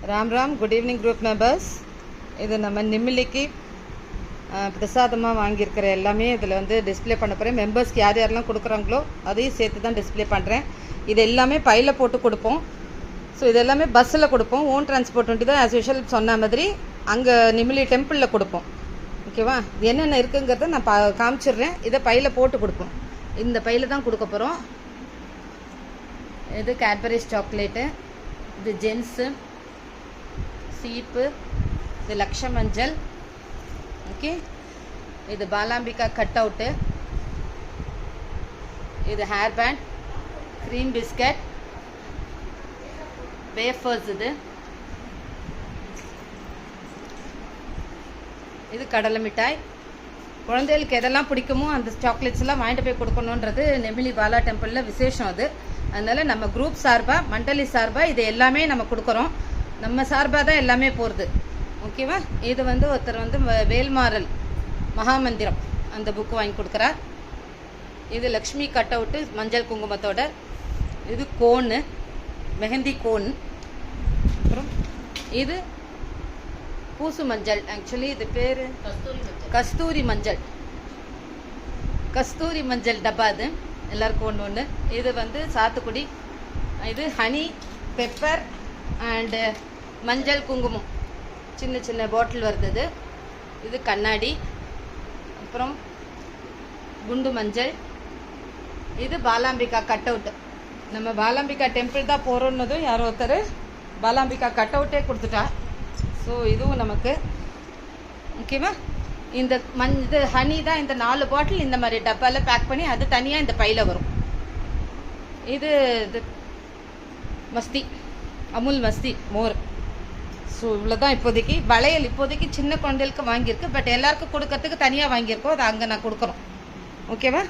Ram Ram. Good evening group members. இது நம்ம நிமிலிக்கு பிரசாதமாக வாங்கியிருக்கிற எல்லாமே இதில் வந்து டிஸ்பிளே பண்ண போகிறேன். மெம்பர்ஸ்க்கு யார் யாரெல்லாம் கொடுக்குறாங்களோ அதையும் சேர்த்து தான் டிஸ்பிளே பண்ணுறேன். இது எல்லாமே பையில் போட்டு கொடுப்போம். ஸோ இது எல்லாமே பஸ்ஸில் கொடுப்போம். ஓன் டிரான்ஸ்போர்ட் வண்டி தான் ஆஸ் யூஷுவல் சொன்ன மாதிரி அங்கே நிமிலி டெம்பிளில் கொடுப்போம். ஓகேவா? இது என்னென்ன இருக்குங்கிறத நான் காமிச்சிடுறேன். இதை பையில் போட்டு கொடுப்போம். இந்த பையில் தான் கொடுக்க போகிறோம். இது கேட்பரிஸ் சாக்லேட்டு, இது ஜென்ஸு சீப்பு, இது லக்ஷ மஞ்சள், ஓகே, இது பாலாம்பிகா கட் அவுட்டு, இது hair band, cream biscuit, wafers, இது கடலை மிட்டாய். குழந்தைகளுக்கு எதெல்லாம் பிடிக்குமோ அந்த சாக்லேட்ஸ் எல்லாம் வாங்கிட்டு போய் கொடுக்கணுன்றது நெமிலி பாலா டெம்பிளில் விசேஷம் அது. அதனால நம்ம குரூப் சார்பாக, மண்டலி சார்பாக இது எல்லாமே நம்ம கொடுக்குறோம். நம்ம சார்பாக தான் எல்லாமே போகிறது. ஓகேவா? இது வந்து ஒருத்தர் வந்து வேல்மாறல் மகாமந்திரம் அந்த புக்கு வாங்கி கொடுக்குறார். இது லக்ஷ்மி கட் அவுட்டு மஞ்சள் குங்குமத்தோட. இது கோனு, மெஹந்தி கோன். அப்புறம் இது பூசு மஞ்சள். ஆக்சுவலி இது பேர் கஸ்தூரி மஞ்சள். கஸ்தூரி மஞ்சள் டப்பா. அது எல்லாருக்கும் ஒன்று ஒன்று. இது வந்து சாத்துக்குடி. இது ஹனி, பெப்பர் அண்டு மஞ்சள் குங்குமம். சின்ன சின்ன பாட்டில் வருது. இது கண்ணாடி. அப்புறம் குண்டு மஞ்சள். இது பாலாம்பிகா கட் அவுட்டு. நம்ம பாலாம்பிகா டெம்பிள் தான் போகிறோன்னதும் யாரோ ஒருத்தர் பாலாம்பிகா கட் அவுட்டே கொடுத்துட்டா. ஸோ இதுவும் நமக்கு ஓகேவா? இந்த இது ஹனி தான். இந்த 4 பாட்டில் இந்த மாதிரி டப்பாவில் பேக் பண்ணி அது தனியாக இந்த பையில் வரும். இது மஸ்தி, அமுல் மஸ்தி மோர். ஸோ இவ்வளோதான் இப்போதைக்கு. வளையல் இப்போதைக்கு சின்ன குழந்தைகளுக்கு வாங்கியிருக்கு. பட் எல்லாருக்கும் கொடுக்கறதுக்கு தனியாக வாங்கியிருக்கோம். அது அங்கே நான் கொடுக்குறோம். ஓகேவா?